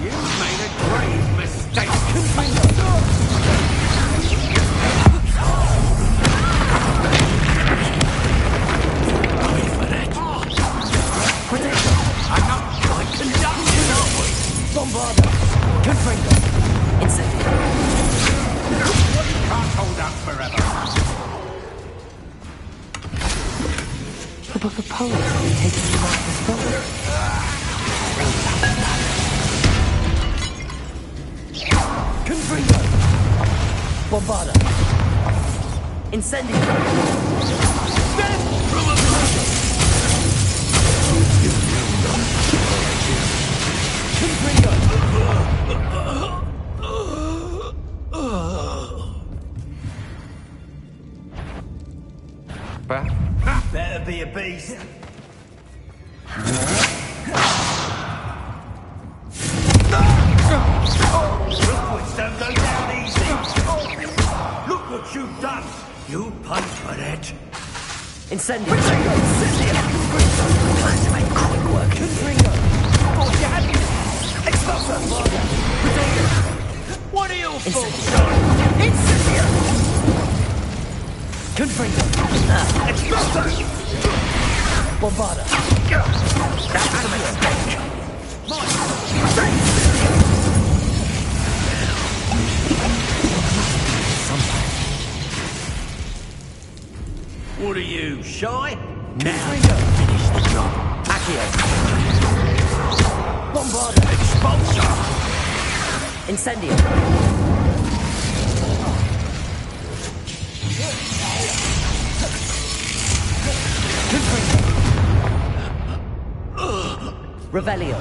You made a grave mistake. I'm not like conducting, are we? Bombada. Confringo. Incendio. Can't hold up forever. The book of poems taken you off the spot. Confringo. Bombada. Incendio. Better be a beast. Hogwarts don't go down easy. Look what you've done. You paid for that. Incendio. Incendio. Plan to make quick work. Confringo. Oh, you had me. Expulso. What are your faults? Incendio. Confringo. Expulso. Bombada. That's a mistake. What are you, shy? Now, finish the job. Accio. Bombada. Expulso. Incendio. Revelio.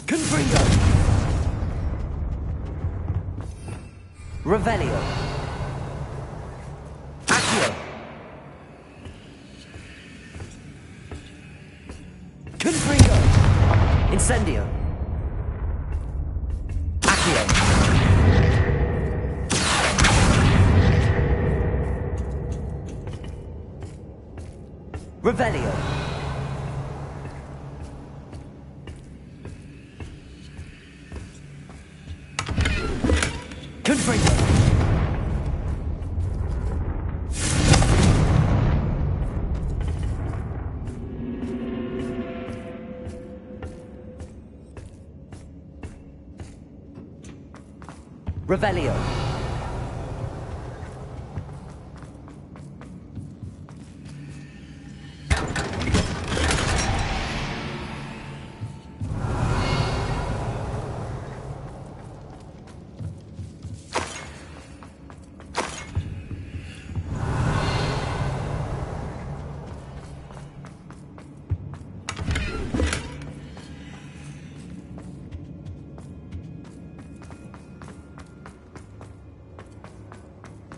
Confringo. Revelio. Accio. Confringo. Incendio. Accio. Revelio. Confringo. Revelio.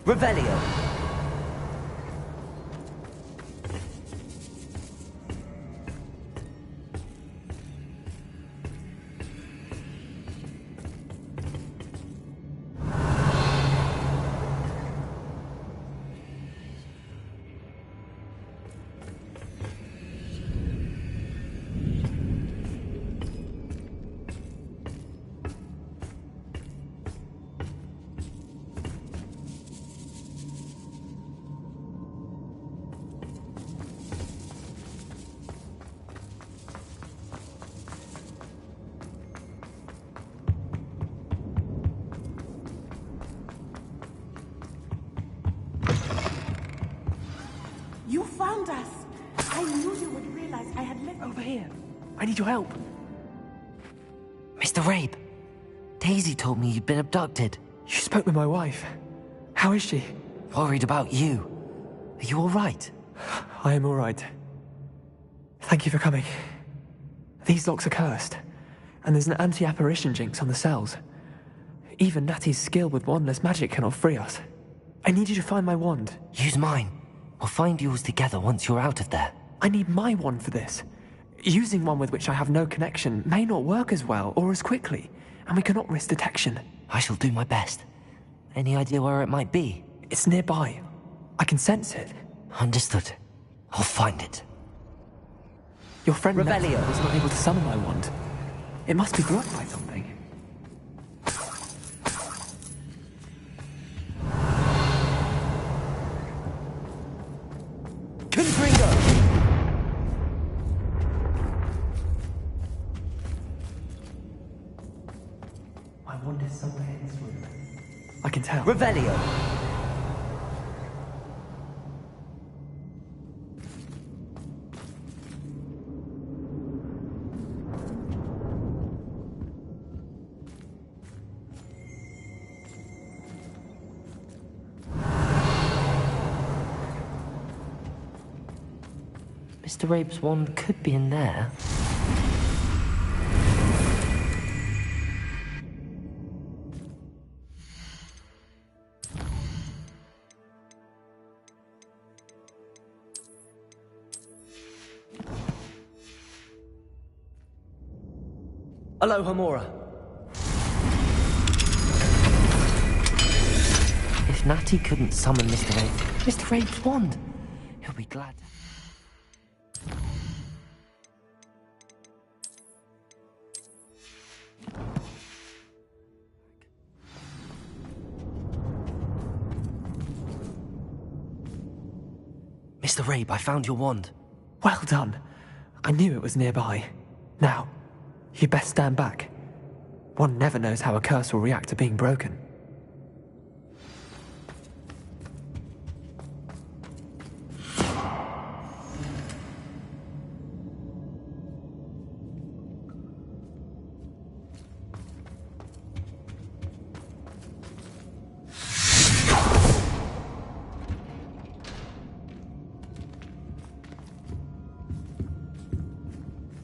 Revelio. You found us! I knew you would realize I had left. Over here. I need your help. Mr. Rabe, Daisy told me you'd been abducted. You spoke with my wife. How is she? Worried about you. Are you all right? I am all right. Thank you for coming. These locks are cursed, and there's an anti-apparition jinx on the cells. Even Natty's skill with wandless magic cannot free us. I need you to find my wand. Use mine. We'll find yours together once you're out of there. I need my wand for this. Using one with which I have no connection may not work as well or as quickly, and we cannot risk detection. I shall do my best. Any idea where it might be? It's nearby. I can sense it. Understood. I'll find it. Your friend Revelio Natty was not able to summon my wand. It must be blocked by something. My wand is somewhere in this room. I can tell. Revelio. Mr. Rabe's wand could be in there. Aloha, Mora. If Natty couldn't summon Mr. Rabe's wand, he'll be glad. Mr. Rabe, I found your wand. Well done. I knew it was nearby. Now, you best stand back. One never knows how a curse will react to being broken.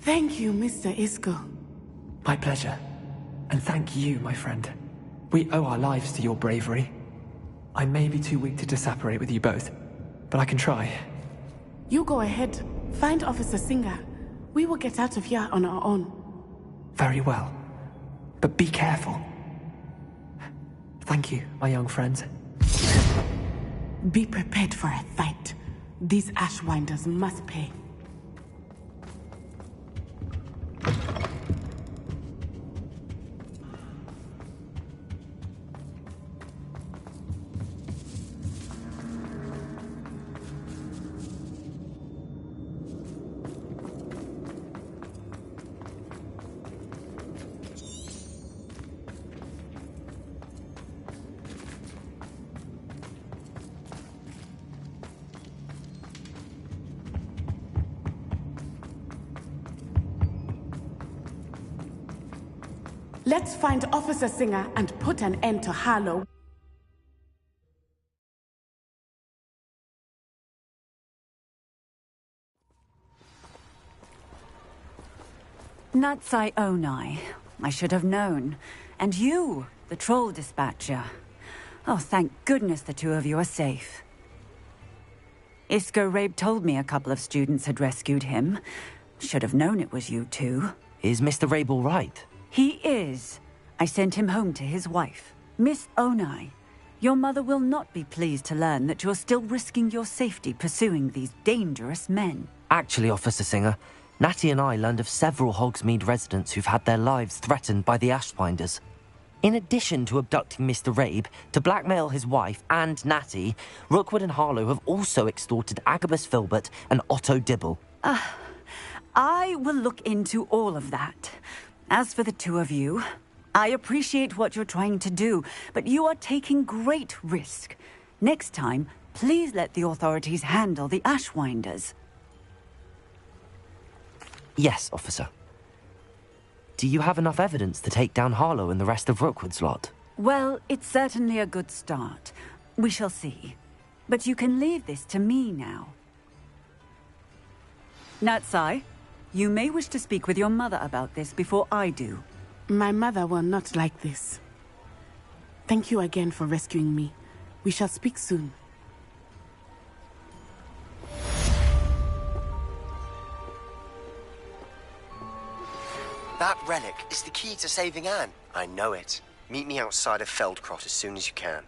Thank you, Mr. Isco. My pleasure. And thank you, my friend. We owe our lives to your bravery. I may be too weak to disapparate with you both, but I can try. You go ahead. Find Officer Singer. We will get out of here on our own. Very well. But be careful. Thank you, my young friends. Be prepared for a fight. These Ashwinders must pay. Let's find Officer Singer and put an end to Harlow. Natsai Onai. I should have known. And you, the troll dispatcher. Oh, thank goodness the two of you are safe. Isco Rabe told me a couple of students had rescued him. Should have known it was you two. Is Mr. Rabe all right? He is. I sent him home to his wife. Miss Onai, your mother will not be pleased to learn that you're still risking your safety pursuing these dangerous men. Actually, Officer Singer, Natty and I learned of several Hogsmeade residents who've had their lives threatened by the Ashwinders. In addition to abducting Mr. Rabe, to blackmail his wife and Natty, Rookwood and Harlow have also extorted Agabus Filbert and Otto Dibble. I will look into all of that. As for the two of you, I appreciate what you're trying to do, but you are taking great risk. Next time, please let the authorities handle the Ashwinders. Yes, officer. Do you have enough evidence to take down Harlow and the rest of Rookwood's lot? Well, it's certainly a good start. We shall see. But you can leave this to me now. Natsai, you may wish to speak with your mother about this before I do. My mother will not like this. Thank you again for rescuing me. We shall speak soon. That relic is the key to saving Anne. I know it. Meet me outside of Feldcroft as soon as you can.